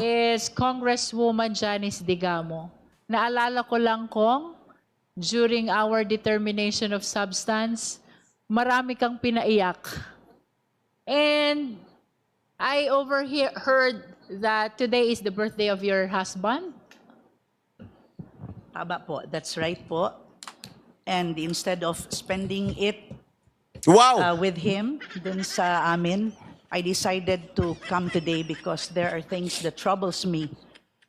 is Congresswoman Janice Digamo. Naalala ko lang kung during our determination of substance, marami kang pinaiyak. And I overheard that today is the birthday of your husband. Tama po, that's right po. And instead of spending it Wow! with him dun sa amin, I decided to come today because there are things that troubles me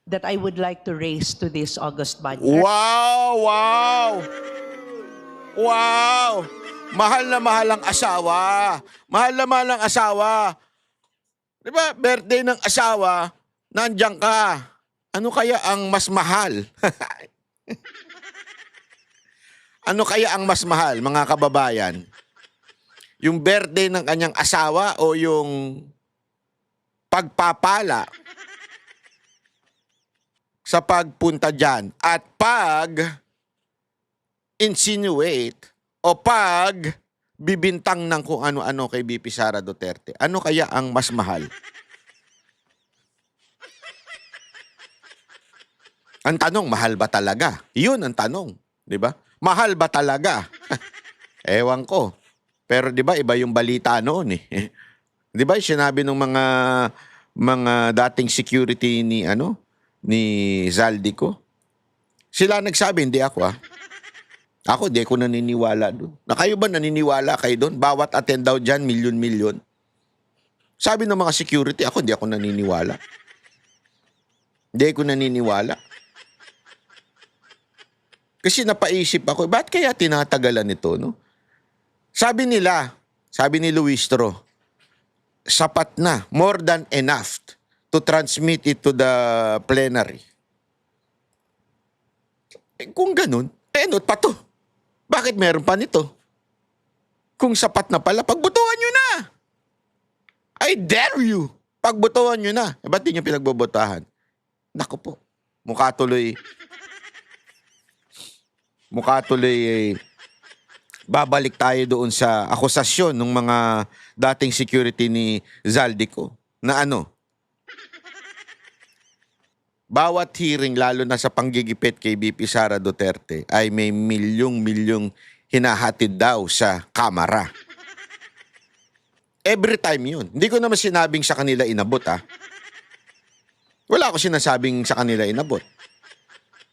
that I would like to raise to this August budget. Wow! Wow! Wow! Mahal na mahal ang asawa. Mahal na mahal ang asawa. Di ba, birthday ng asawa, nandiyan ka. Ano kaya ang mas mahal? Ano kaya ang mas mahal, mga kababayan? Yung birthday ng kanyang asawa o yung pagpapala sa pagpunta dyan at pag-insinuate o pag-bibintang ng kung ano-ano kay BP Sara Duterte? Ano kaya ang mas mahal? Ang tanong, mahal ba talaga? Yun ang tanong, di ba? Mahal ba talaga? Ewan ko. Pero 'di ba iba yung balita noon eh. 'Di ba sinabi ng mga dating security ni Zaldico? Sila nagsabi, hindi ako ah. Ako di ko naniniwala doon. Na kayo ba naniniwala kayo doon? Bawat attend daw diyan milyon-milyon. Sabi ng mga security, hindi ako naniniwala. Hindi ko naniniwala. Kasi napaisip ako, ba't kaya tinatagalan ito, no? Sabi ni Luis Tro, sapat na, more than enough to transmit it to the plenary. Kung ganun, not pa to. Bakit meron pa nito? Kung sapat na pala, pagbutuhan nyo na. I dare you. Pagbutuhan nyo na. Ba't di nyo pinagbobotahan? Naku po, mukha tuloy babalik tayo doon sa akusasyon ng mga dating security ni Zaldico na bawat hearing, lalo na sa panggigipit kay BP Sara Duterte, ay may milyong-milyong hinahatid daw sa kamara. Every time yun. Hindi ko naman sinabing sa kanila inabot Wala ko sinasabing sa kanila inabot.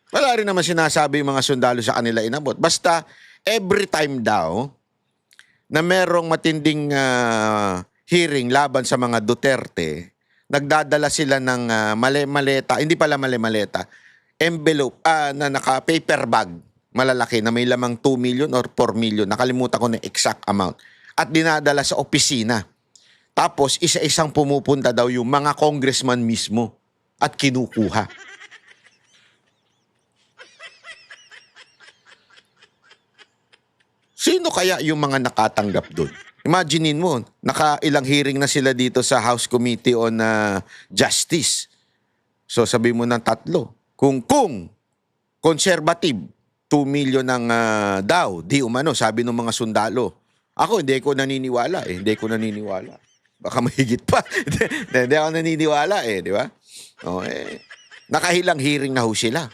Wala rin naman sinasabi yung mga sundalo sa kanila inabot. Basta every time daw na merong matinding hearing laban sa mga Duterte, nagdadala sila ng mali-maleta, hindi pala mali-maleta, envelope na naka-paper bag, malalaki na may lamang 2 million or 4 million. Nakalimutan ko na exact amount. At dinadala sa opisina. Tapos isa-isang pumupunta daw yung mga congressman mismo at kinukuha. Sino kaya yung mga nakatanggap doon? Imaginein mo, nakailang hearing na sila dito sa House Committee on Justice. So sabi mo ng 3. Kung conservative, 2 million ang daw, di umano, sabi ng mga sundalo. Ako, hindi ko naniniwala Hindi ko naniniwala. Baka mahigit pa. Hindi ako naniniwala di ba? Nakahilang hearing na ho sila.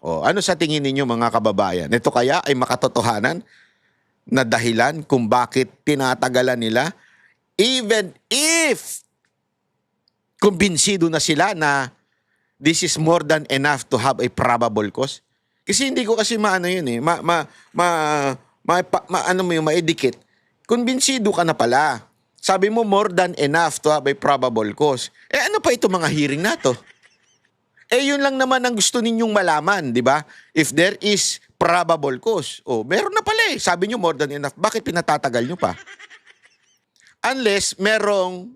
Ano sa tingin ninyo mga kababayan? Ito kaya ay makatotohanan na dahilan kung bakit tinatagalan nila even if kumbinsido na sila na this is more than enough to have a probable cause? Kasi hindi ko kasi maano yun maedikit. Kumbinsido ka na pala. Sabi mo more than enough to have a probable cause. Ano pa ito mga hearing na to? Yun lang naman ang gusto ninyong malaman, di ba? If there is probable cause. Meron na pala Sabi nyo more than enough. Bakit pinatatagal nyo pa? Unless merong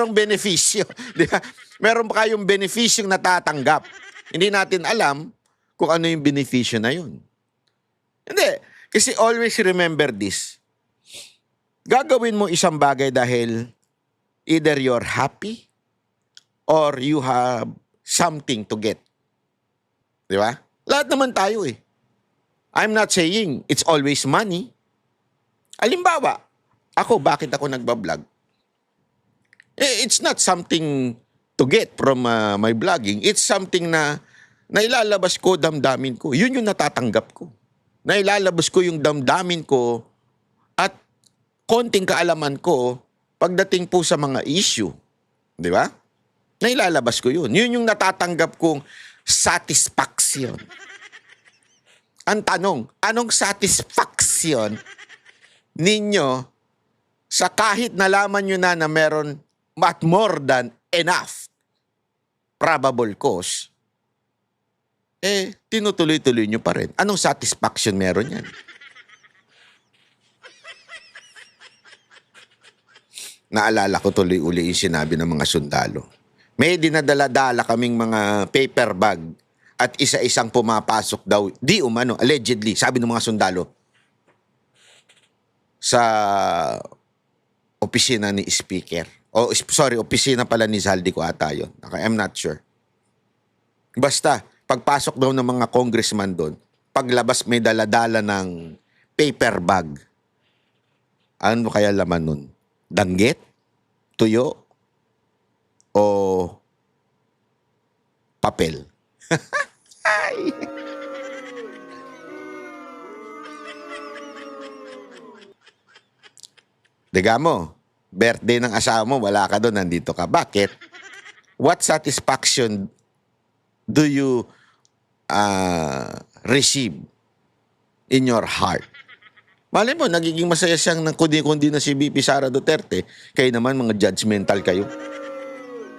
benepisyo. Di ba? Meron pa kayong benefisyong natatanggap. Hindi natin alam kung ano yung benepisyo na yun. Hindi. Kasi always remember this. Gagawin mo isang bagay dahil either you're happy or you have something to get. Di ba? Lahat naman tayo I'm not saying it's always money. Halimbawa, Ako, bakit ako nagbablog? It's not something to get from my blogging. It's something na nailalabas ko, damdamin ko. Yun yung natatanggap ko. Nailalabas ko yung damdamin ko at konting kaalaman ko pagdating po sa mga issue. Di ba? Nailalabas ko yun. Yun yung natatanggap kong satisfaction. Ang tanong, anong satisfaction ninyo sa kahit nalaman nyo na meron at more than enough probable cause, tinutuloy-tuloy nyo pa rin. Anong satisfaction meron yan? Naalala ko tuloy uli yung sinabi ng mga sundalo. May dinadala-dala kaming mga paper bag at isa-isang pumapasok daw, di umano, allegedly, sabi ng mga sundalo, sa opisina ni Speaker. Opisina pala ni Zaldico ata yun. I'm not sure. Basta, pagpasok daw ng mga congressman doon, paglabas may daladala ng paper bag. Ano kaya laman nun? Danggit? Tuyo? O papel? Ay! Digamo, birthday ng asawa mo, wala ka doon, nandito ka. Bakit? What satisfaction do you receive in your heart? Malay mo, nagiging masaya siyang ng kundi-kundi na si VP Sara Duterte. Kayo naman, mga judgmental kayo.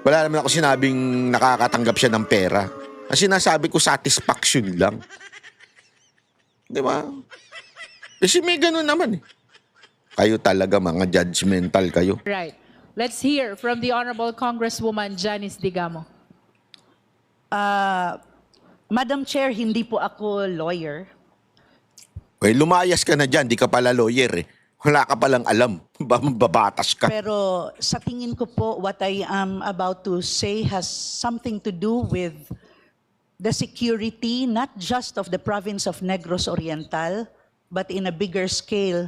Wala naman ako sinabing nakakatanggap siya ng pera. Ang sinasabi ko, satisfaction lang. Di ba? Kasi may ganun naman eh. Kayo talaga, mga judgmental kayo. Right. Let's hear from the Honorable Congresswoman Janice Digamo. Madam Chair, hindi po ako lawyer. Lumayas ka na dyan, di ka pala lawyer eh. Wala ka palang alam, babatas ka. Pero sa tingin ko po, what I am about to say has something to do with the security, not just of the province of Negros Oriental, but in a bigger scale,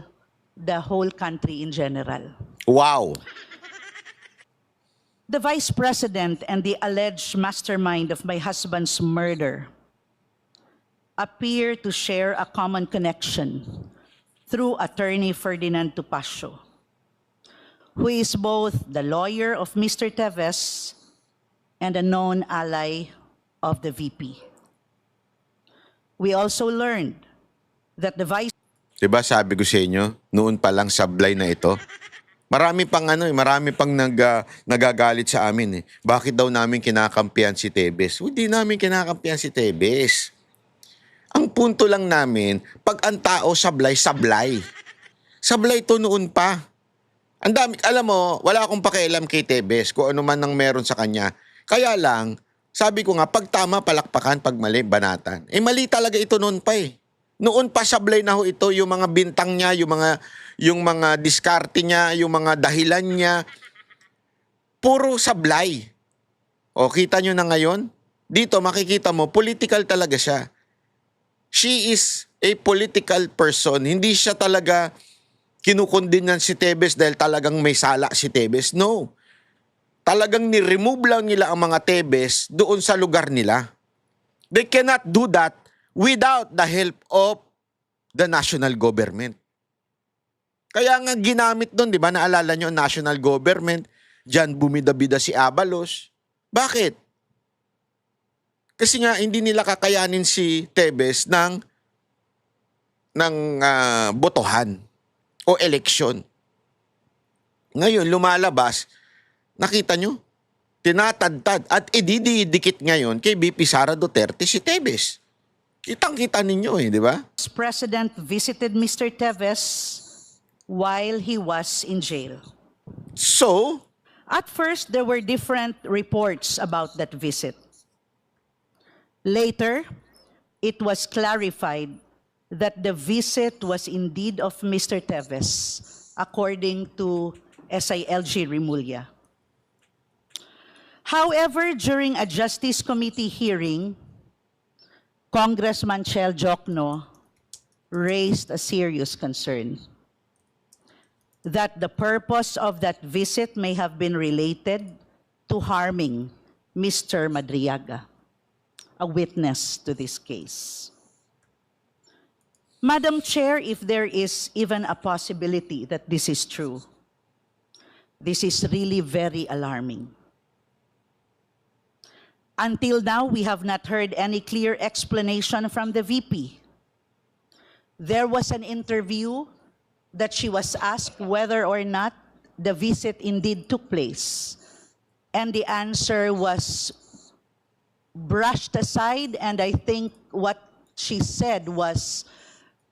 the whole country in general. Wow! The Vice President and the alleged mastermind of my husband's murder appear to share a common connection through attorney Ferdinand Tupacio, who is both the lawyer of Mr. Teves and a known ally of the VP. We also learned that the Vice Diba sabi ko sa inyo, noon pa lang sablay na ito, marami pang nagagalit sa amin eh. Bakit daw namin kinakampihan si Teves? Hindi namin kinakampihan si Teves. Ang punto lang namin, pag ang tao sablay, sablay. Sablay to noon pa. Ang dami, alam mo, wala akong pakialam kay Teves kung ano man nang meron sa kanya. Kaya lang, sabi ko nga, pag tama, palakpakan, pag mali, banatan. Mali talaga ito noon pa eh. Noon pa sablay na ho ito, yung mga bintang niya, yung mga diskarte niya, yung mga dahilan niya. Puro sablay. O, kita nyo na ngayon? Dito, makikita mo, political talaga siya. She is a political person. Hindi siya talaga kinukondinan si Teves dahil talagang may sala si Teves. No. Talagang ni-remove lang nila ang mga Teves doon sa lugar nila. They cannot do that without the help of the national government. Kaya nga ginamit doon, di ba? Naalala nyo, national government, dyan bumida-bida si Abalos. Bakit? Kasi nga, hindi nila kakayanin si Teves ng botohan o eleksyon. Ngayon, lumalabas, nakita nyo, tinatadtad at ididikit ngayon kay VP Sara Duterte si Teves. Kitang-kita ninyo di ba? President visited Mr. Teves while he was in jail. So, At first, there were different reports about that visit. Later, it was clarified that the visit was indeed of Mr. Teves, according to SILG Rimulya. However, during a Justice Committee hearing, Congressman Chel Jokno raised a serious concern. that the purpose of that visit may have been related to harming Mr. Madriaga, a witness to this case. Madam Chair, if there is even a possibility that this is true, this is really very alarming. Until now, we have not heard any clear explanation from the VP. There was an interview that she was asked whether or not the visit indeed took place. And the answer was brushed aside, and I think what she said was,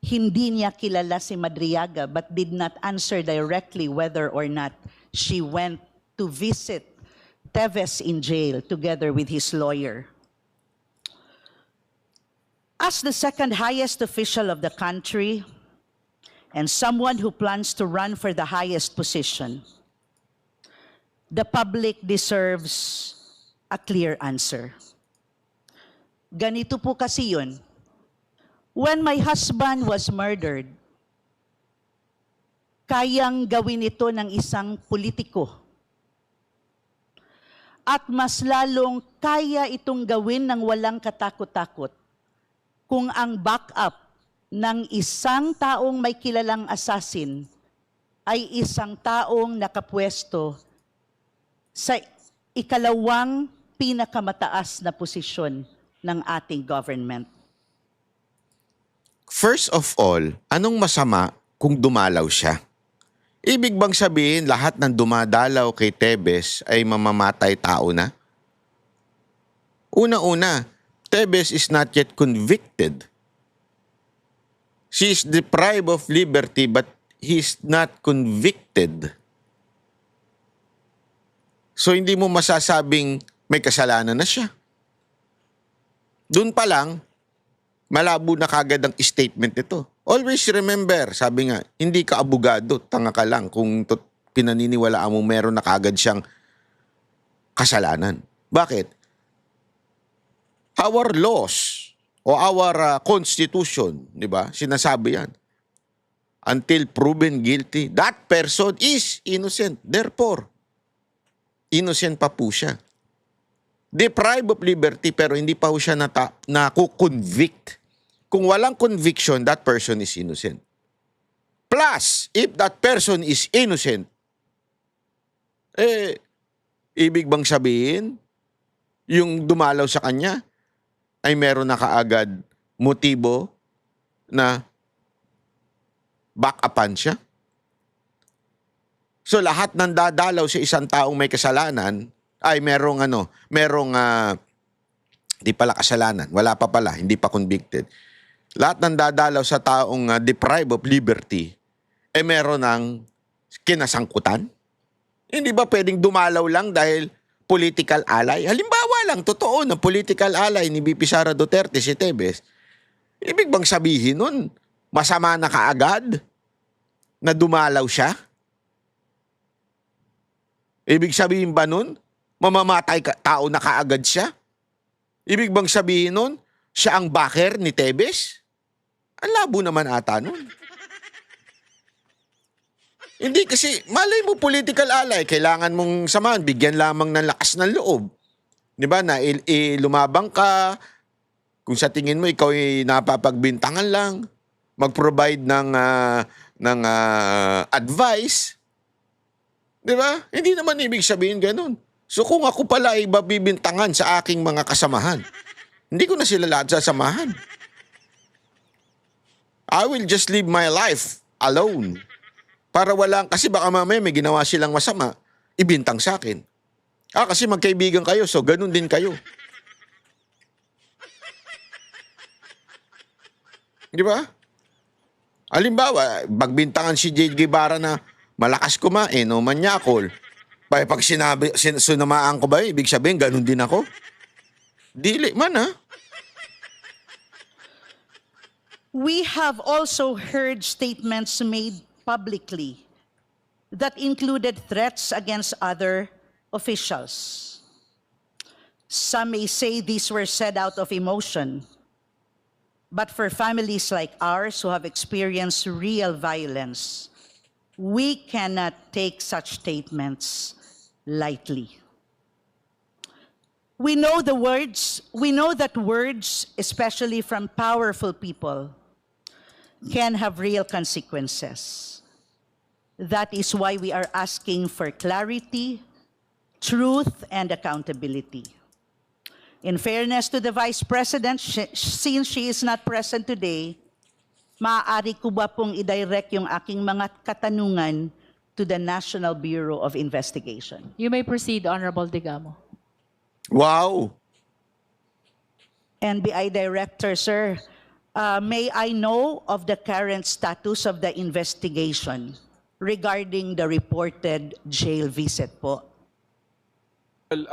hindi niya kilala si Madriaga, but did not answer directly whether or not she went to visit Teves in jail together with his lawyer. As the second highest official of the country and someone who plans to run for the highest position, the public deserves a clear answer. Ganito po kasi yun. When my husband was murdered, kayang gawin ito ng isang politiko. At mas lalong kaya itong gawin ng walang katakot-takot kung ang backup ng isang taong may kilalang assassin ay isang taong nakapwesto sa ikalawang pinakamataas na posisyon ng ating government. First of all, anong masama kung dumalaw siya? Ibig bang sabihin lahat ng dumadalaw kay Teves ay mamamatay tao na? Una-una, Teves is not yet convicted. She is deprived of liberty but he is not convicted. So hindi mo masasabing may kasalanan na siya. Doon pa lang, malabo na kagad ang statement nito. Always remember, sabi nga, hindi ka abogado, tanga ka lang kung pinaniniwalaan mo meron na kagad siyang kasalanan. Bakit? Our laws o our constitution, di ba? Sinasabi yan. Until proven guilty, that person is innocent. Therefore, innocent pa po siya. Deprived of liberty pero hindi pa po siya naku-convict. Kung walang conviction, that person is innocent. Plus, if that person is innocent, ibig bang sabihin, yung dumalaw sa kanya ay meron na kaagad motibo na back-upan siya? So lahat ng dadalaw sa isang taong may kasalanan ay di pala kasalanan, wala pa pala, hindi pa convicted. Lahat ng dadalaw sa taong deprived of liberty, meron ng kinasangkutan. Hindi ba pwedeng dumalaw lang dahil political ally? Halimbawa lang, totoo na political ally ni VP Sara Duterte si Teves. Ibig bang sabihin nun, masama na kaagad na dumalaw siya? Ibig sabihin ba nun, mamamatay tao na kaagad siya? Ibig bang sabihin nun, siya ang backer ni Teves? Ang labo naman ata nun. Hindi kasi, malay mo political ally, kailangan mong samahan, bigyan lamang ng lakas ng loob. Di ba, na lumabang ka, kung sa tingin mo ikaw ay napapagbintangan lang, mag-provide ng advice. Di ba? Hindi naman ibig sabihin ganun. So kung ako pala ay babibintangan sa aking mga kasamahan, hindi ko na sila lahat sasamahan. I will just live my life alone. Para kasi baka mamaya may ginawa silang masama, ibintang sa akin. Kasi magkaibigan kayo, so ganun din kayo. Di ba? Halimbawa, magbintangan si J. Guevara na malakas kumain o manyakol. Pag sunamaan ko ba, ibig sabihin, ganun din ako? Dili man, ha? We have also heard statements made publicly that included threats against other officials. Some may say these were said out of emotion, but for families like ours who have experienced real violence, We cannot take such statements lightly. We know that words, especially from powerful people, can have real consequences. That is why we are asking for clarity, truth, and accountability. In fairness to the Vice President, since she is not present today, maaari ko ba pong i-direct yung aking mga katanungan to the National Bureau of Investigation? You may proceed, Honorable Digamo. Wow! NBI Director, sir, may I know of the current status of the investigation regarding the reported jail visit po? Well,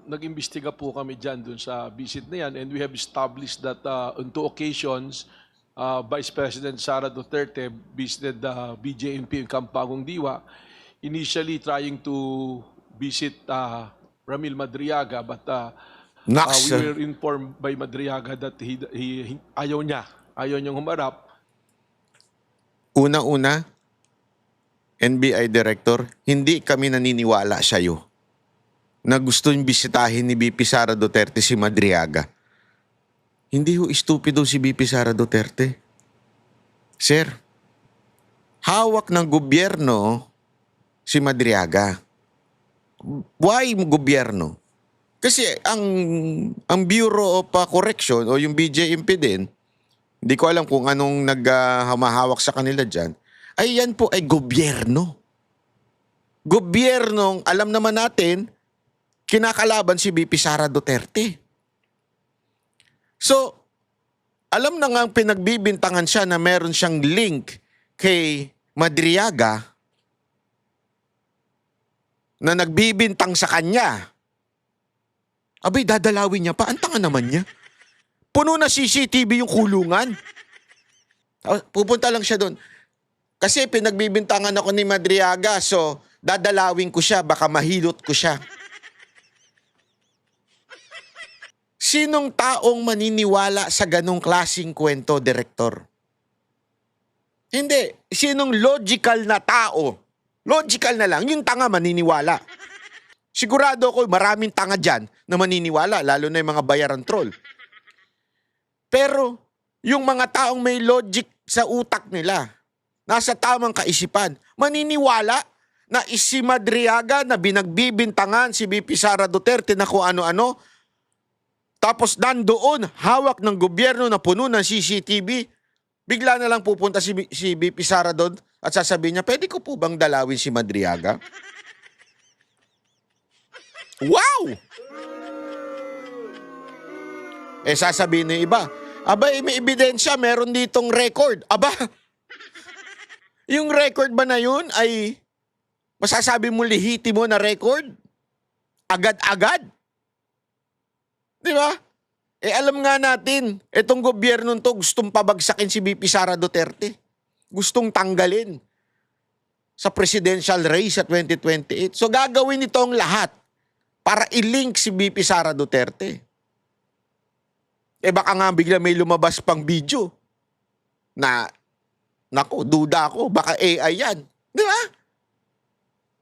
nag-imbestiga po kami dyan dun sa visit na yan, and we have established that on 2 occasions, Vice President Sara Duterte visited the BJMP in Camp Bagong Diwa, initially trying to visit Ramil Madriaga, but Naks. we were informed by Madriaga that ayaw niyang humarap. Una-una, NBI Director, hindi kami naniniwala sa'yo na gusto yung bisitahin ni BP Sara Duterte si Madriaga. Hindi ho stupido si BP Sara Duterte. Sir, hawak ng gobyerno si Madriaga. Why gobyerno? Kasi ang Bureau of Correction o yung BJMP din, hindi ko alam kung anong naghamahawak sa kanila dyan, ay yan po ay gobyerno. Gobyernong, alam naman natin, kinakalaban si BP Sara Duterte. So, alam na nga ang pinagbibintangan siya na meron siyang link kay Madriaga na nagbibintang sa kanya. Abay, dadalawin niya pa. Ang tanga naman niya. Puno na CCTV yung kulungan. Pupunta lang siya doon. Kasi pinagbibintangan ako ni Madriaga, so dadalawin ko siya, baka mahilot ko siya. Sinong taong maniniwala sa ganong klaseng kwento, Direktor? Hindi. Sinong logical na tao? Logical na lang. Yung tanga maniniwala. Sigurado ako maraming tanga dyan na maniniwala, lalo na yung mga bayaran troll. Pero yung mga taong may logic sa utak nila, nasa tamang kaisipan, maniniwala na si Madriaga na binagbibintangan si BP Sara Duterte na kung ano-ano, tapos nandoon, hawak ng gobyerno na puno ng CCTV, bigla na lang pupunta si BP Sara doon at sasabihin niya, pwede ko po bang dalawin si Madriaga? Wow! Sasabihin ng iba, aba, may ebidensya, meron ditong record. Aba, yung record ba na yun ay masasabi mo lehitimo na record? Agad-agad? Di ba? Alam nga natin, itong gobyerno to gustong pabagsakin si BP Sara Duterte. Gustong tanggalin sa presidential race sa 2028. So gagawin nito ang lahat para i-link si BP Sara Duterte. Baka nga bigla may lumabas pang video na, naku, duda ako, baka AI yan. Di ba?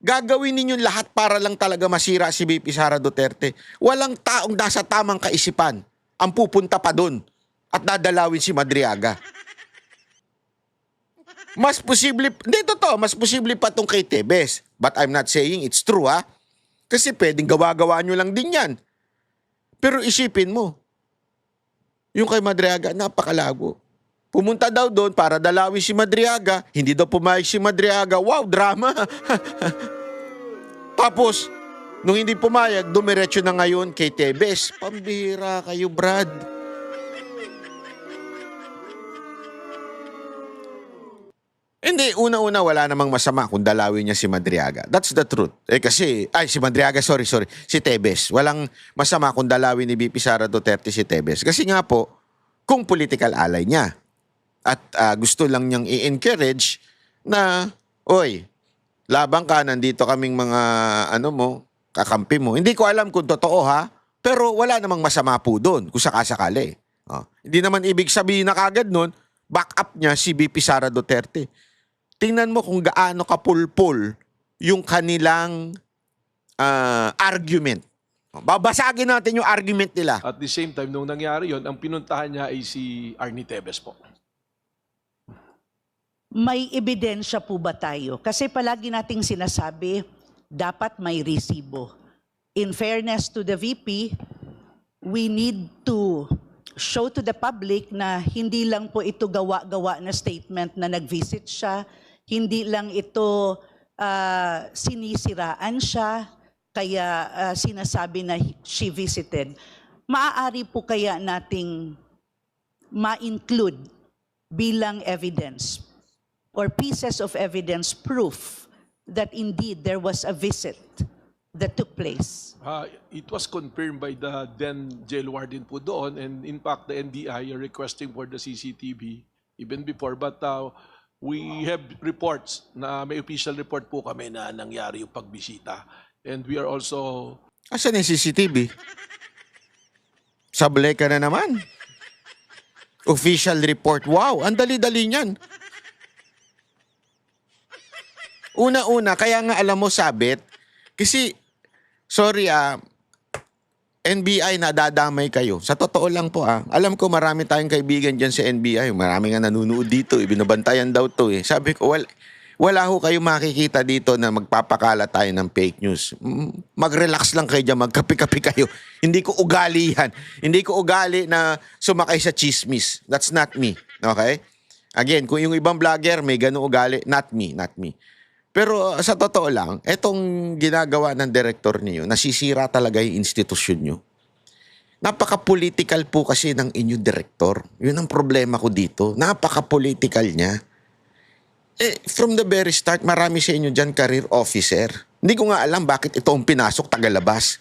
Gagawin ninyo lahat para lang talaga masira si BP Sara Duterte. Walang taong nasa tamang kaisipan ang pupunta pa doon at dadalawin si Madriaga. Mas posible, mas posible pa itong kay Tebes. But I'm not saying it's true, ha? Kasi pwedeng gawa-gawa nyo lang din yan. Pero isipin mo, yung kay Madriaga, napakalago. Pumunta daw doon para dalawin si Madriaga. Hindi daw pumayag si Madriaga. Wow, drama! Tapos, nung hindi pumayag, dumiretso na ngayon kay Tebes. Pambihira kayo, Brad. Hindi, una-una wala namang masama kung dalawin niya si Madriaga. That's the truth. Kasi, si Madriaga, sorry, si Tebes. Walang masama kung dalawin ni BP Sara Duterte si Tebes. Kasi nga po, kung political ally niya. At gusto lang niyang i-encourage na, oy, labang ka, nandito kaming mga, kakampi mo. Hindi ko alam kung totoo, ha? Pero wala namang masama po doon, kung sakasakali. Hindi naman ibig sabihin na kagad nun, back up niya si BP Sara Duterte. tingnan mo kung gaano kapulpul yung kanilang argument. Babasagin natin yung argument nila. At the same time, nung nangyari yon, ang pinuntahan niya ay si Arnie Tevez po. May ebidensya po ba tayo? Kasi palagi nating sinasabi, dapat may resibo. In fairness to the VP, we need to show to the public na hindi lang po ito gawa-gawa na statement na nag-visit siya, hindi lang ito sinisiraan siya, kaya sinasabi na she visited. Maaari po kaya nating ma-include bilang evidence or pieces of evidence proof that indeed there was a visit that took place. It was confirmed by the then jail warden po doon, and in fact the NBI are requesting for the CCTV even before, but we have reports na may official report po kami na nangyari yung pagbisita, and we are also Asan yung CCTV? Sablay ka na naman. Official report. Wow, ang dali-dali niyan. Una-una, kaya nga alam mo, Sabit, kasi, sorry NBI, nadadamay kayo. Sa totoo lang po alam ko marami tayong kaibigan dyan sa NBI. Marami nga nanunood dito, binabantayan daw to Sabi ko, wala ho kayo makikita dito na magpapakala tayo ng fake news. Mag-relax lang kayo dyan, magkapi-kapi kayo. Hindi ko ugali yan. Hindi ko ugali na sumakay sa chismis. That's not me. Okay? Again, kung yung ibang vlogger may ganung ugali, not me. Pero sa totoo lang, etong ginagawa ng direktor niyo, nasisira talaga yung institusyon niyo. Napaka-political po kasi ng inyong direktor. Yun ang problema ko dito. Napaka-political niya. From the very start, marami sa inyo dyan career officer. Hindi ko nga alam bakit ito ang pinasok tagalabas.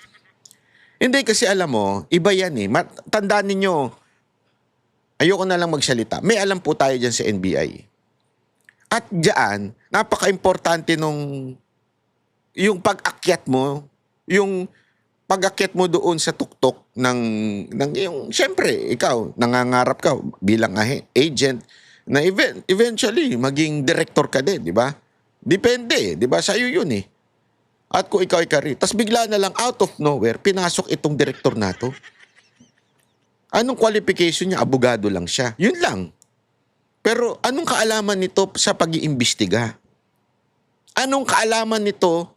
Hindi kasi alam mo, iba yan Tandaan ninyo, ayoko na lang magsalita. May alam po tayo dyan sa NBI. At diyan, napaka-importante yung pag-akyat mo, doon sa tuktok ng yung, siyempre, ikaw, nangangarap ka bilang agent, na eventually, maging director ka din, di ba? Depende, di ba? Sa'yo yun At kung ikaw ay career, tas bigla na lang out of nowhere, pinasok itong director na to. Anong qualification niya? Abogado lang siya. Yun lang. Pero anong kaalaman nito sa pag-iimbestiga? Anong kaalaman nito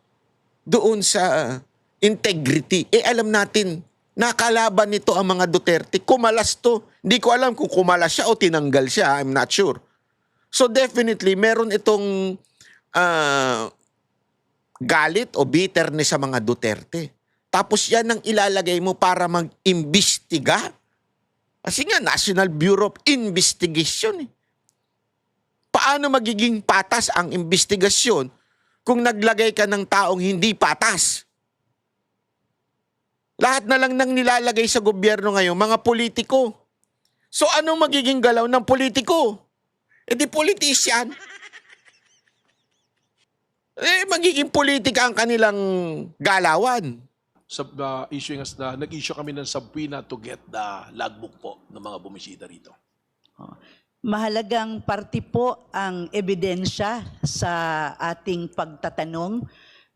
doon sa integrity? Alam natin, nakalaban nito ang mga Duterte. Kumalas to. Hindi ko alam kung kumalas siya o tinanggal siya. I'm not sure. So definitely, meron itong galit o bitterness sa mga Duterte. Tapos yan ang ilalagay mo para mag-imbestiga. Kasi nga, National Bureau of Investigation Paano magiging patas ang investigasyon kung naglagay ka ng taong hindi patas? Lahat na lang nang nilalagay sa gobyerno ngayon, mga politiko. So ano magiging galaw ng politiko? Di politician. Magiging politika ang kanilang galawan. Nag-issue kami ng subpoena to get the logbook po ng mga bumisita rito. Mahalagang parte po ang ebidensya sa ating pagtatanong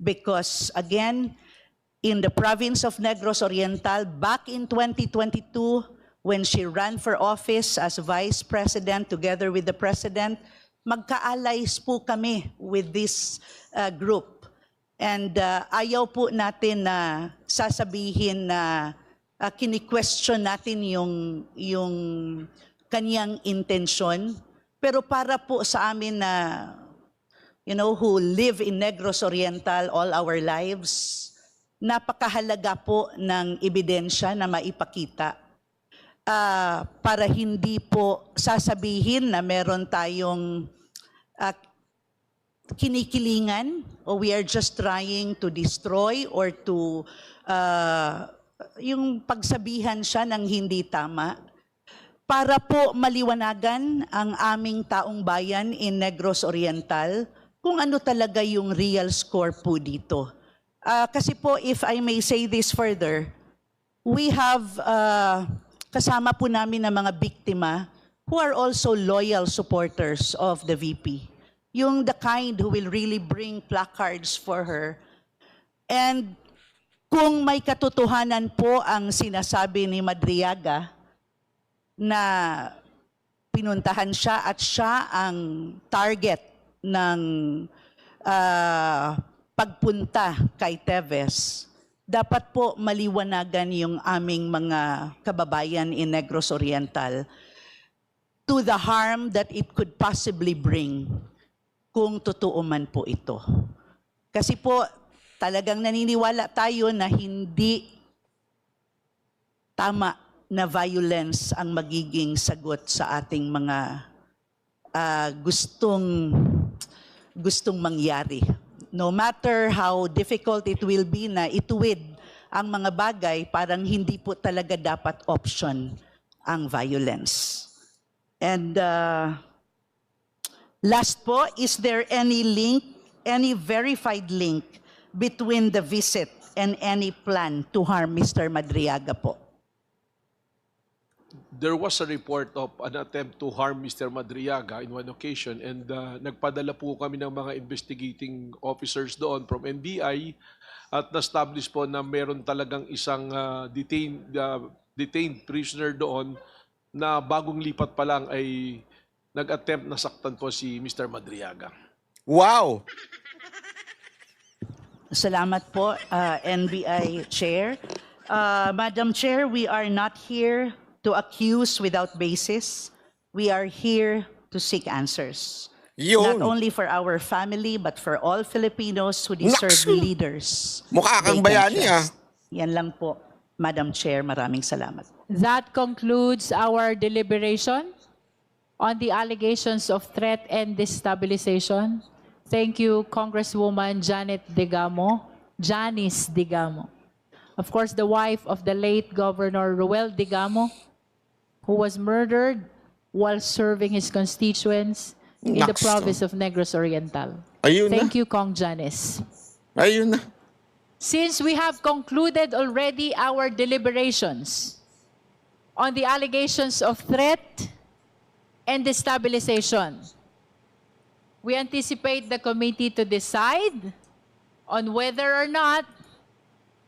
because again, in the province of Negros Oriental, back in 2022, when she ran for office as Vice President together with the President, magka-allies po kami with this group. And ayaw po natin na sasabihin na kini-question natin yung kanyang intensyon. Pero para po sa amin na, who live in Negros Oriental all our lives, napakahalaga po ng ebidensya na maipakita para hindi po sasabihin na meron tayong kinikilingan o we are just trying to destroy or to yung pagsabihan siya ng hindi tama. Para po maliwanagan ang aming taong bayan in Negros Oriental kung ano talaga yung real score po dito. Kasi po, if I may say this further, we have kasama po namin ng mga biktima who are also loyal supporters of the VP. yung the kind who will really bring placards for her. And kung may katotohanan po ang sinasabi ni Madriaga na pinuntahan siya at siya ang target ng pagpunta kay Teves, dapat po maliwanagan yung aming mga kababayan in Negros Oriental to the harm that it could possibly bring kung totoo man po ito. Kasi po, talagang naniniwala tayo na hindi tama na violence ang magiging sagot sa ating mga gustong mangyari. No matter how difficult it will be na ituwid ang mga bagay, parang hindi po talaga dapat option ang violence. And last po, is there any link, any verified link between the visit and any plan to harm Mr. Madriaga po? There was a report of an attempt to harm Mr. Madriaga in one occasion, and nagpadala po kami ng mga investigating officers doon from NBI at na-establish po na meron talagang isang detained prisoner doon na bagong lipat pa lang ay nag-attempt na saktan po si Mr. Madriaga. Wow! Salamat po, NBI Chair. Madam Chair, we are not here to accuse without basis. We are here to seek answers. Yun. Not only for our family, but for all Filipinos who deserve Naksu! leaders. Mukha kang they can bayani, trust. Yan lang po, Madam Chair. Maraming salamat. That concludes our deliberation on the allegations of threat and destabilization. Thank you, Congresswoman Janice Digamo, of course, the wife of the late Governor Ruel Digamo, who was murdered while serving his constituents in the Naks. province of Negros Oriental. Ayun na. Thank you, Kong Janice. Ayun na. Since we have concluded already our deliberations on the allegations of threat and destabilization, we anticipate the committee to decide on whether or not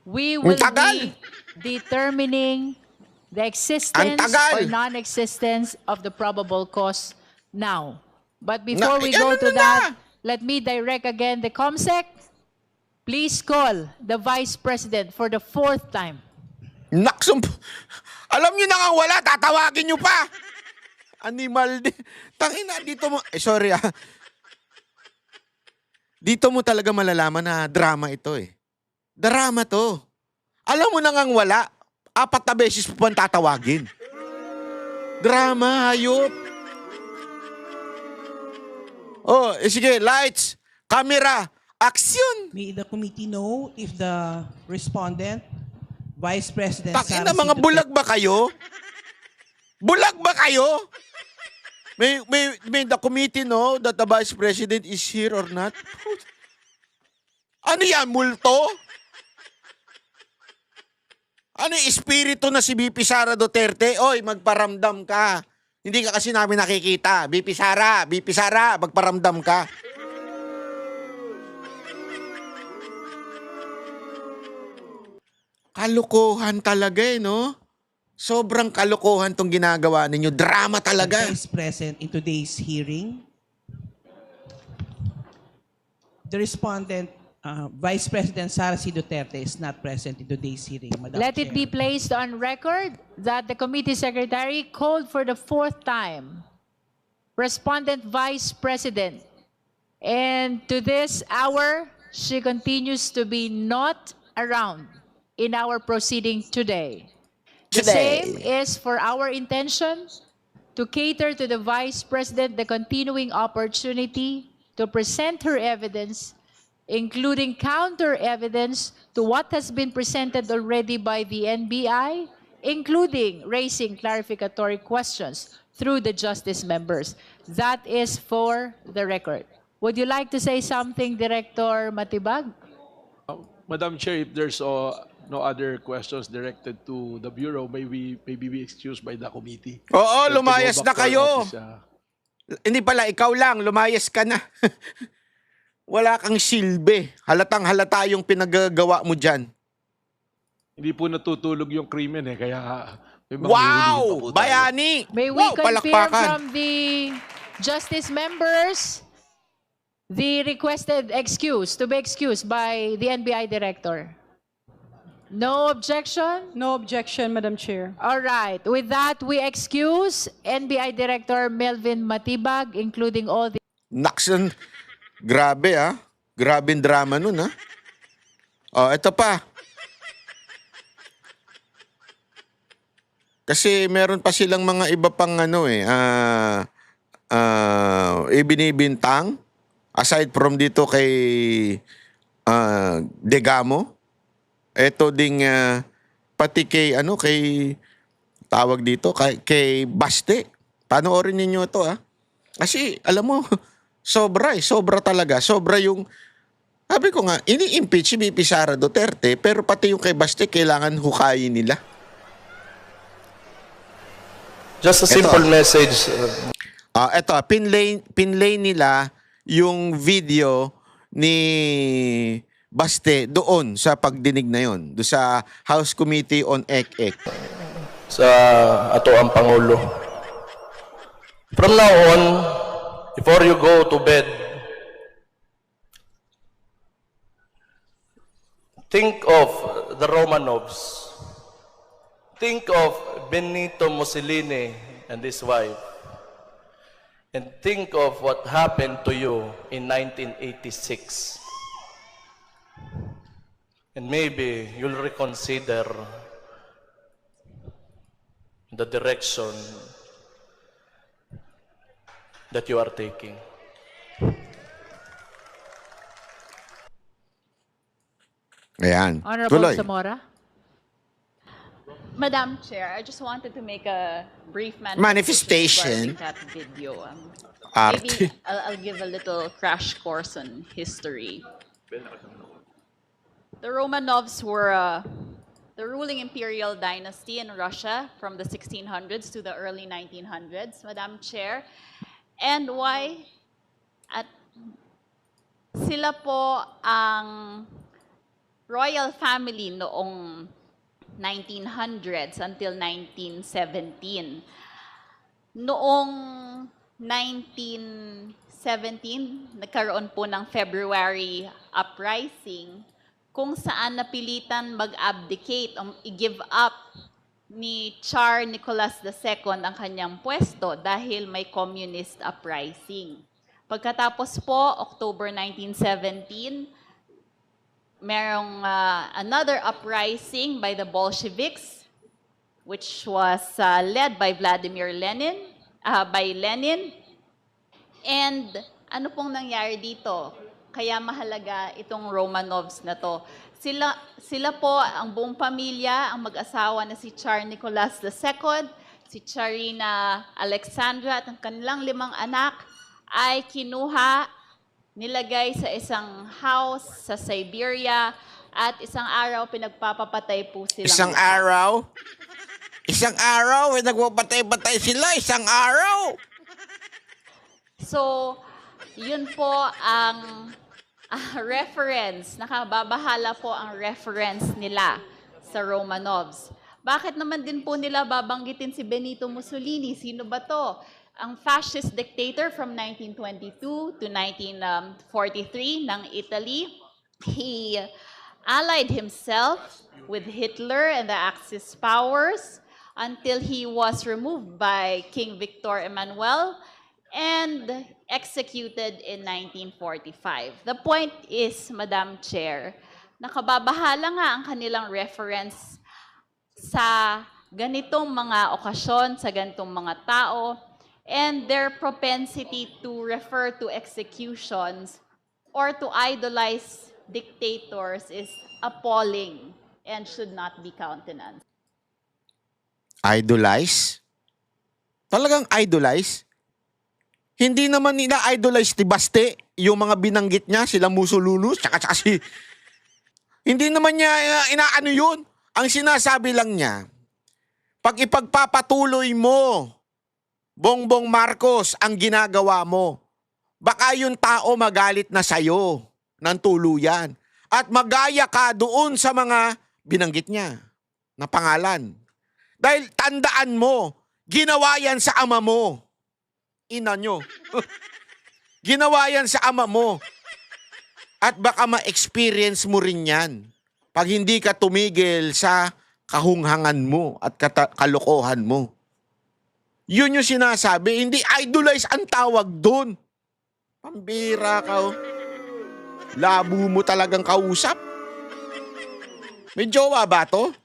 we will tagal. be determining the existence tagal. or non-existence of the probable cause now. But before we ano go to na that, na? let me direct again the COMSEC. Please call the Vice President for the 4th time. Naksum. Alam nyo na nga wala, tatawagin nyo pa. Animal din. Tangina, dito mo. Sorry ah. Dito mo talaga malalaman na drama ito eh. Drama to. Alam mo na ngang wala. 4 na beses po pang tatawagin. Drama, hayop. Oh, sige, lights, camera, action. May the committee know if the respondent, Vice President Takin na Sara mga C. bulag ba kayo? Bulag ba kayo? May the committee know that the Vice President is here or not? Ano yan, multo? Ano yung espiritu na si BP Sara Duterte? Oy, magparamdam ka. Hindi ka kasi namin nakikita. BP Sara, magparamdam ka. Kalokohan talaga eh, no? Sobrang kalokohan tong ginagawa ninyo. Drama talaga. Is present in today's hearing. The respondent, Vice President Sara C. Duterte, is not present in today's hearing, Madam Let Chair. it be placed on record that the committee secretary called for the 4th time Respondent Vice President. And to this hour, she continues to be not around in our proceeding today. The same is for our intention to cater to the Vice President the continuing opportunity to present her evidence, including counter evidence to what has been presented already by the NBI, including raising clarificatory questions through the justice members. That is for the record. Would you like to say something, Director Matibag? Madam Chair, if there's no other questions directed to the Bureau, maybe we excused by the committee. Oo, To go lumayas back na to our kayo. office, Hindi pala, ikaw lang, lumayas ka na. Wala kang silbi. Halatang halata yung pinagagawa mo dyan. Hindi po natutulog yung krimen eh, kaya may mga Wow! huhulihin pa po tayo. Bayani! May we Wow, confirm palakpakan. from the justice members the requested excuse, to be excused by the NBI director? No objection? No objection, Madam Chair. All right. With that, we excuse NBI Director Melvin Matibag, including all the Naksan, grabe ah. Grabing drama nun ah. Oh, ito pa. Kasi meron pa silang mga iba pang ano ibinibintang aside from dito kay Degamo. Ito ding pati kay tawag dito kay Baste. Panoorin ninyo ito ah. Kasi alam mo, sobra talaga. Sobra yung sabi ko nga, ini-impeach si VP Sara Duterte pero pati yung kay Baste kailangan hukayin nila. Just a simple message. Eto, pinlay nila yung video ni Baste doon sa pagdinig na yon, doon sa House Committee on EC-EC. Sa ato ang Pangulo. From now on, before you go to bed, think of the Romanovs. Think of Benito Mussolini and his wife. And think of what happened to you in 1986. And maybe you'll reconsider the direction that you are taking. Ayan. Honorable Tuloy. Zamora. Madam Chair, I just wanted to make a brief Manifestation. regarding that video. Arte. Maybe I'll give a little crash course on history. The Romanovs were the ruling imperial dynasty in Russia from the 1600s to the early 1900s, Madam Chair. And why? Sila po ang royal family noong 1900s until 1917. Noong 1917, nagkaroon po ng February uprising kung saan napilitan mag-abdicate o i-give up ni Tsar Nicholas II ang kanyang pwesto dahil may communist uprising. Pagkatapos po, October 1917, merong another uprising by the Bolsheviks, which was led by Vladimir Lenin, And ano pong nangyari dito? Kaya mahalaga itong Romanovs na to. Sila po, ang buong pamilya, ang mag-asawa na si Tsar Nicholas II, si Tsarina Alexandra at ang kanilang 5 anak ay kinuha, nilagay sa isang house sa Siberia at isang araw pinagpapapatay po sila. Isang araw? Isang araw? Nagpapatay-patay sila? Isang araw? So, yun po ang reference, nakababahala po ang reference nila sa Romanovs. Bakit naman din po nila babanggitin si Benito Mussolini? Sino ba to? Ang fascist dictator from 1922 to 1943 ng Italy. He allied himself with Hitler and the Axis powers until he was removed by King Victor Emmanuel and executed in 1945. The point is, Madam Chair, nakababahala nga ang kanilang reference sa ganitong mga okasyon, sa ganitong mga tao, and their propensity to refer to executions or to idolize dictators is appalling and should not be countenanced. Idolize? Talagang idolize? Hindi naman ina-idolize ni Baste yung mga binanggit niya, sila Mussolini, tsaka si... Hindi naman niya inaano yun. Ang sinasabi lang niya, pag ipagpapatuloy mo Bongbong Marcos ang ginagawa mo. Baka yung tao magalit na sa'yo ng tuluyan. At magaya ka doon sa mga binanggit niya na pangalan. Dahil tandaan mo, ginawa yan sa ama mo. Ina nyo. Ginawa yan sa ama mo. At baka ma-experience mo rin yan pag hindi ka tumigil sa kahunghangan mo at kalokohan mo. Yun yung sinasabi. Hindi idolize ang tawag doon. Pambira ka, oh. Labo mo talagang kausap. May jowa ba to?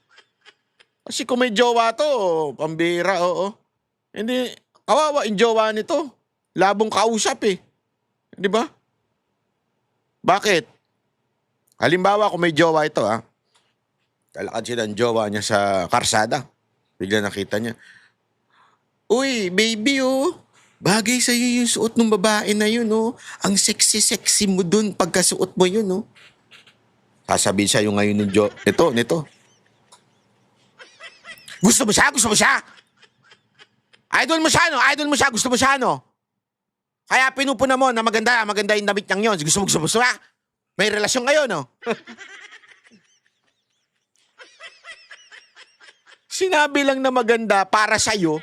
Kasi kung may jowa to, pambira, oo. Hindi, kawawa yung jowa nito. Labong kausap eh. Di ba? Bakit? Halimbawa kung may jowa ito, ha? Talakad siya ng jowa niya sa karsada. Bigla nakita niya. Uy, baby, oh. Bagay sa'yo yung suot ng babae na yun, oh. Ang sexy-sexy mo dun pagkasuot mo yun, oh. Sasabihin siya yung ngayon ng nito. Gusto mo siya? Gusto mo siya? Idol mo siya, no? Idol mo siya? Gusto mo siya, no? Kaya pinupuna mo na maganda yung damit niyang yun. Gusto mo siya? May relasyon kayo, no? Sinabi lang na maganda para sa'yo,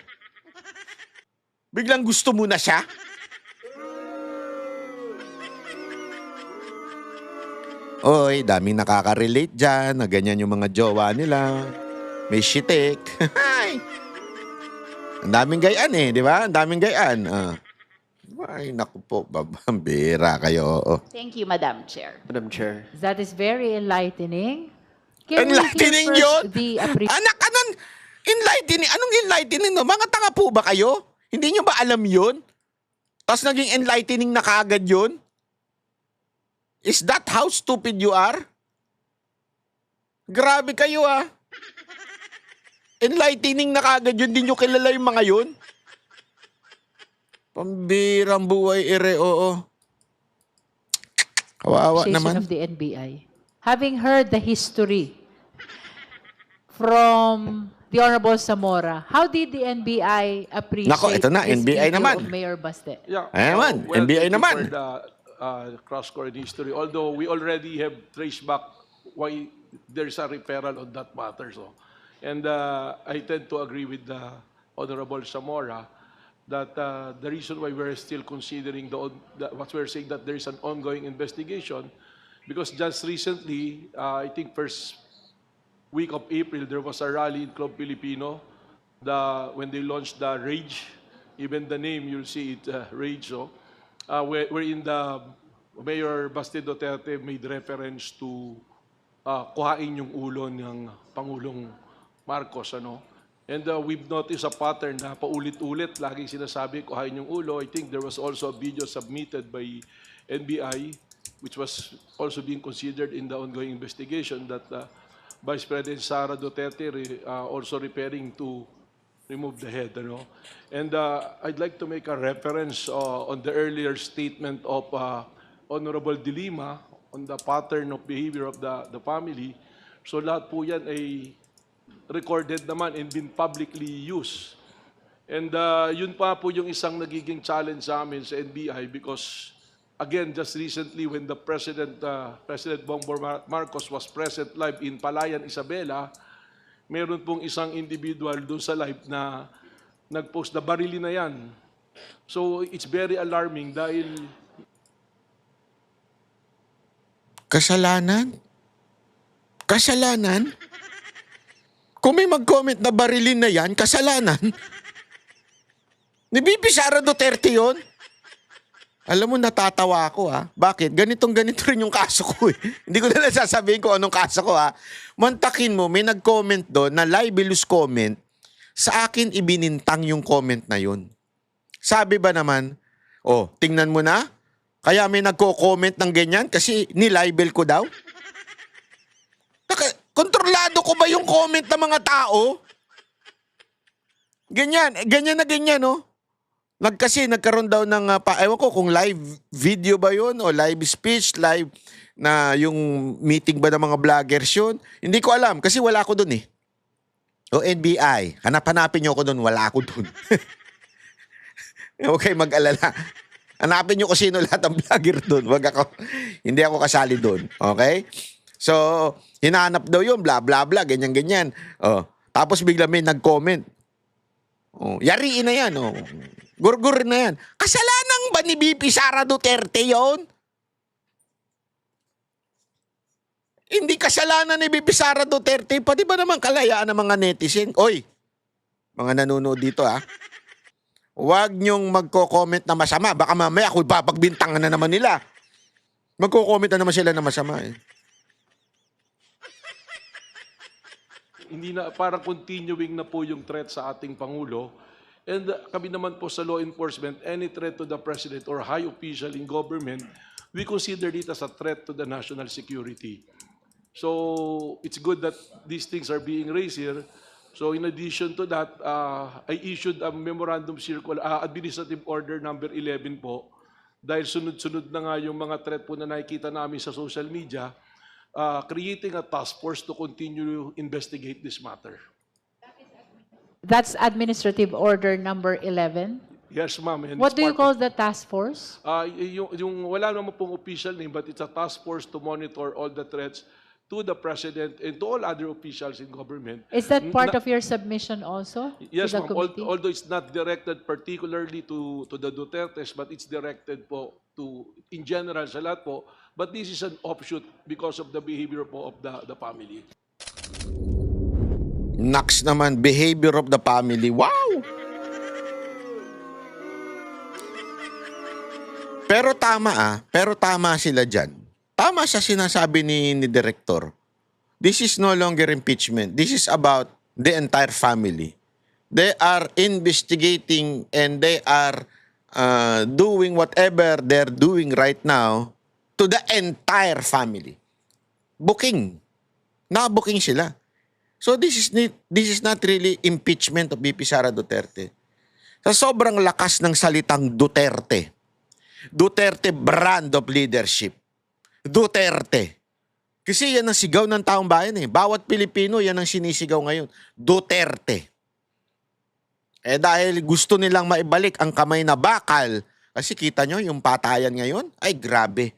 biglang gusto mo na siya? Oy, daming nakaka-relate dyan na ganyan yung mga jowa nila. May shitik. Ang daming gayaan eh, di ba? Ang daming gayaan. Ay, naku po, babambira kayo. Oo. Thank you, Madam Chair. Madam Chair. That is very enlightening. Can Enlightening we hear yun? first the appreciation? Anak, enlightening? Anong enlightening? No? Mga tanga po ba kayo? Hindi nyo ba alam yun? Tapos naging enlightening na kaagad yun? Is that how stupid you are? Grabe kayo, ah. Enlightening na kaagad yun. Hindi nyo kilala yung mga yun? Pambirang buhay ere, oo. Kawawa naman. Of the NBI. Having heard the history from the Honorable Zamora, how did the NBI appreciate Nako, ito na, this NBI video naman. of Mayor Baste? Yeah. Ayan, NBI thank you naman. for the cross-court history. Although we already have traced back why there's a referral on that matter. So, and I tend to agree with the Honorable Zamora that the reason why we're still considering what we're saying that there is an ongoing investigation, because just recently, I think first week of April, there was a rally in Club Filipino when they launched the Rage. Even the name, you'll see it, Rage. So, wherein the Mayor Baste Duterte made reference to kuhain yung ulo ng Pangulong Marcos. Ano? And we've noticed a pattern na paulit-ulit, laging sinasabi, kuhain yung ulo. I think there was also a video submitted by NBI, which was also being considered in the ongoing investigation, that Vice President Sara Duterte also preparing to remove the head. Ano? And I'd like to make a reference on the earlier statement of Honorable De Lima on the pattern of behavior of the family. So lahat po yan ay recorded naman and been publicly used. And yun pa po yung isang nagiging challenge sa amin sa NBI, because again, just recently when the President Bongbong Marcos was present live in Palayan, Isabela, meron pong isang individual doon sa live na nag-post na barili na yan. So it's very alarming dahil Kasalanan? Kasalanan? Kung may mag-comment na barilin na yan, kasalanan? Ni Bibi Sara Duterte yun? Alam mo, natatawa ako, ha? Bakit? Ganito rin yung kaso ko, eh. Hindi ko na sasabihin kung anong kaso ko, ha? Mantakin mo, may nag-comment doon na libelous comment. Sa akin, ibinintang yung comment na yun. Sabi ba naman, oh, tingnan mo na, kaya may nagko-comment ng ganyan kasi nilibel ko daw? Kontrolado ko ba yung comment ng mga tao? Ganyan na ganyan, no? Nagkaroon daw ng, ewan ko kung live video ba yun o live speech, live na yung meeting ba ng mga vloggers yun. Hindi ko alam kasi wala ako dun eh. O NBI, hanap-hanapin nyo ako dun, wala ako dun. Huwag kayo mag-alala. Hanapin nyo kung sino lahat ng vlogger doon. Hindi ako kasali doon. Okay? So, hinahanap daw yun, bla bla bla, ganyan-ganyan. Oh, tapos bigla may nag-comment. Oh, yariin na yan. Oh. Gurgur na yan. Kasalanan ba ni BP Sara Duterte yon? Hindi kasalanan ni BP Sara Duterte. Pati ba naman kalayaan ng mga netizen? Oy, mga nanonood dito huwag nyong magko-comment na masama. Baka mamaya kung papagbintangan na naman nila. Magko-comment na naman sila na masama eh. Hindi na, parang continuing na po yung threat sa ating Pangulo. And kami naman po sa law enforcement, any threat to the President or high official in government, we consider it as a threat to the national security. So it's good that these things are being raised here. So in addition to that, I issued a memorandum circular, administrative order number 11 po, dahil sunod-sunod na nga yung mga threat po na nakikita namin sa social media, creating a task force to continue to investigate this matter. That's Administrative Order number 11. Yes, ma'am. And What it's do you part call the task force? yung wala naman pong official name, but it's a task force to monitor all the threats to the President and to all other officials in government. Is that part of your submission also? Yes, to the ma'am. committee? Although it's not directed particularly to the Dutertes, but it's directed po to, in general, sa lahat po. But this is an offshoot because of the behavior po of the family. Next naman, behavior of the family. Wow! Pero tama sila dyan. Tama sa sinasabi ni Director. This is no longer impeachment. This is about the entire family. They are investigating and they are doing whatever they're doing right now to the entire family. Booking. Na-booking sila. So this is not really impeachment of BP Sara Duterte. Sa sobrang lakas ng salitang Duterte, Duterte brand of leadership, Duterte. Kasi yan ang sigaw ng taong bayan eh. Bawat Pilipino, yan ang sinisigaw ngayon. Duterte. Eh dahil gusto nilang maibalik ang kamay na bakal, kasi kita nyo yung patayan ngayon, ay grabe.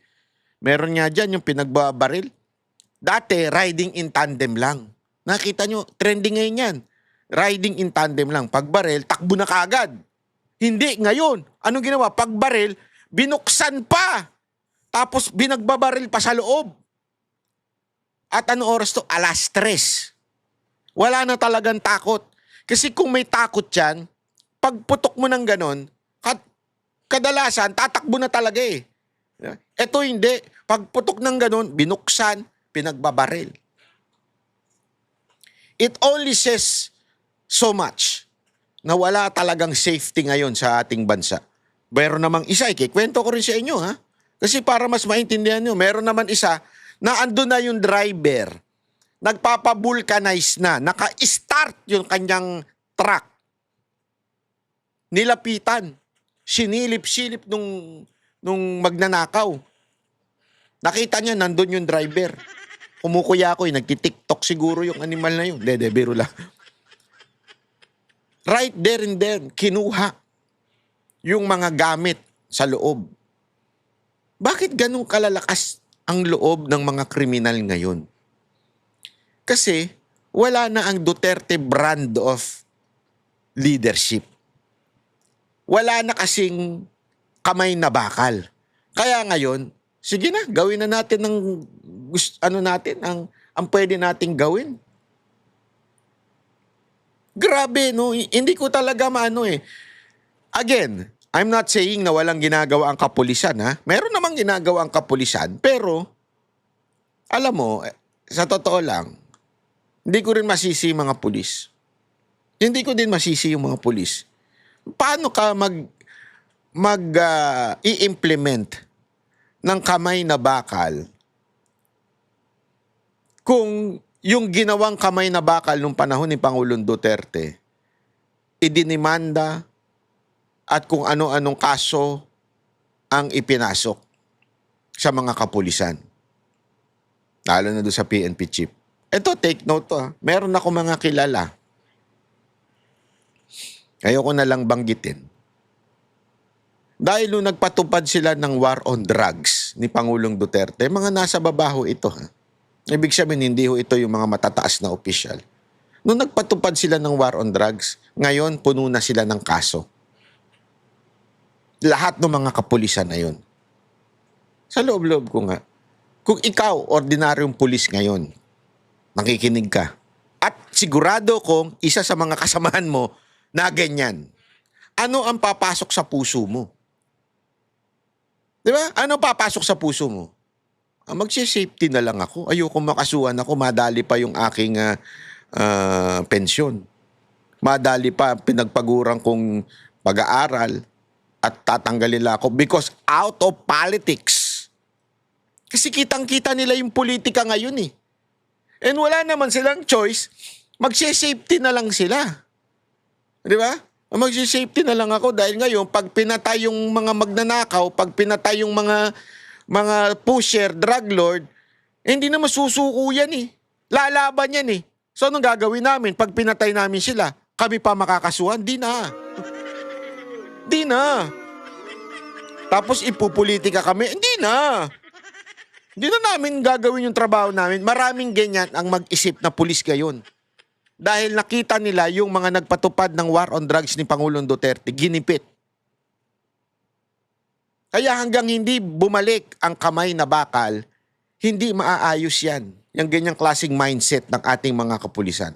Meron nga dyan yung pinagbabaril. Dati, riding in tandem lang. Nakita nyo, trending ngayon yan. Riding in tandem lang. Pagbaril, takbo na kaagad. Hindi, ngayon. Anong ginawa? Pagbaril, binuksan pa. Tapos binagbabaril pa sa loob. At ano oras to? 3:00. Wala na talagang takot. Kasi kung may takot yan, pagputok mo ng ganon, kadalasan, tatakbo na talaga eh. Ito hindi. Pagputok ng ganon, binuksan, pinagbabaril. It only says so much na wala talagang safety ngayon sa ating bansa. Meron namang isa, ikikwento ko rin sa inyo ha. Kasi para mas maintindihan nyo, meron naman isa na andun na yung driver, nagpapavulcanize na, naka-start yung kanyang truck. Nilapitan, sinilip-silip nung magnanakaw. Nakita niya, nandun yung driver. Kumukuya ko, nagtitiktok siguro yung animal na yun. Dede, biro lang. Right there and then, kinuha yung mga gamit sa loob. Bakit ganun kalalakas ang loob ng mga kriminal ngayon? Kasi wala na ang Duterte brand of leadership. Wala na kasing kamay na bakal. Kaya ngayon, sige na, gawin na natin ang pwede nating gawin. Grabe, no? Hindi ko talaga maano eh. Again, I'm not saying na walang ginagawa ang kapulisan, ha? Meron namang ginagawa ang kapulisan, pero, alam mo, sa totoo lang, hindi ko rin masisi yung mga pulis. Hindi ko din masisi yung mga pulis. Paano ka i-implement ng kamay na bakal kung yung ginawang kamay na bakal nung panahon ni Pangulong Duterte, idinimanda at kung ano-anong kaso ang ipinasok sa mga kapulisan. Lalo na doon sa PNP chief. Ito, take note to. Meron ako mga kilala. Ayoko na lang banggitin. Dahil nung nagpatupad sila ng war on drugs ni Pangulong Duterte, mga nasa babaho ito. Ha? Ibig sabihin, hindi ho ito yung mga matataas na opisyal. Nung nagpatupad sila ng war on drugs, ngayon puno na sila ng kaso. Lahat ng mga kapulisan na yun. Sa loob-loob ko nga, kung ikaw, ordinaryong pulis ngayon, nakikinig ka, at sigurado kong isa sa mga kasamahan mo na ganyan, ano ang papasok sa puso mo? Di ba? Ano papasok sa puso mo? Magsisafety na lang ako. Ayoko makasuhan ako, madali pa yung aking pensyon. Madali pa pinagpaguran kong pag-aaral at tatanggalin lang ako because out of politics. Kasi kitang-kita nila yung politika ngayon eh. And wala naman silang choice, magsisafety na lang sila. Di ba? Magsisafety na lang ako dahil ngayon, pag pinatay yung mga magnanakaw, pag pinatay yung mga pusher, drug lord, hindi na masusuko yan eh. Lalaban yan eh. So anong gagawin namin? Pag pinatay namin sila, kami pa makakasuhan? Di na. Di na. Tapos ipupolitika kami? Hindi na. Hindi na namin gagawin yung trabaho namin. Maraming ganyan ang mag-isip na pulis ngayon. Dahil nakita nila yung mga nagpatupad ng war on drugs ni Pangulong Duterte, ginipit. Kaya hanggang hindi bumalik ang kamay na bakal, hindi maaayos yan. Yung ganyang klaseng mindset ng ating mga kapulisan.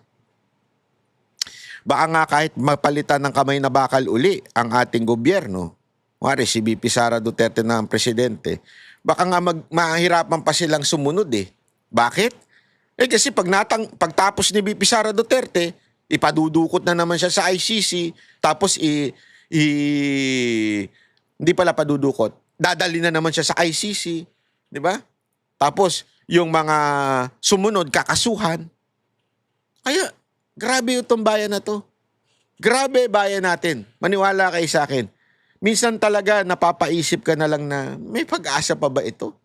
Baka nga kahit mapalitan ng kamay na bakal uli ang ating gobyerno, wari si VP Sara Duterte na ang presidente, baka nga mahirapan pa silang sumunod eh. Bakit? Kasi pagtapos ni VP Sara Duterte, ipadudukot na naman siya sa ICC, tapos hindi pala padudukot, dadali na naman siya sa ICC, di ba? Tapos yung mga sumunod kakasuhan. Kaya grabe itong bayan na to. Grabe bayan natin. Maniwala kayo sa akin. Minsan talaga napapaisip ka na lang na may pag-asa pa ba ito?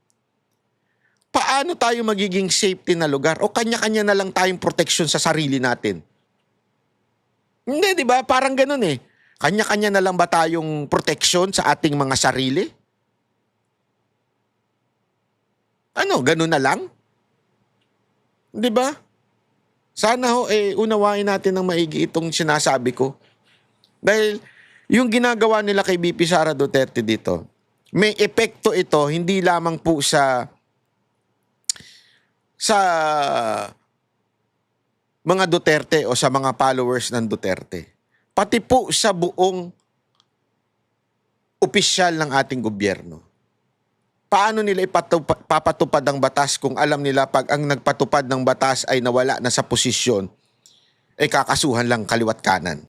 Paano tayo magiging safety na lugar? O kanya-kanya na lang tayong protection sa sarili natin? Hindi, di ba? Parang ganun eh. Kanya-kanya na lang ba tayong protection sa ating mga sarili? Ano, ganun na lang? Di ba? Sana ho, unawain natin ng maigi itong sinasabi ko. Dahil yung ginagawa nila kay VP Sara Duterte dito, may epekto ito hindi lamang po sa mga Duterte o sa mga followers ng Duterte. Pati po sa buong opisyal ng ating gobyerno. Paano nila ipapatupad ang batas kung alam nila pag ang nagpatupad ng batas ay nawala na sa posisyon, kakasuhan lang kaliwat kanan?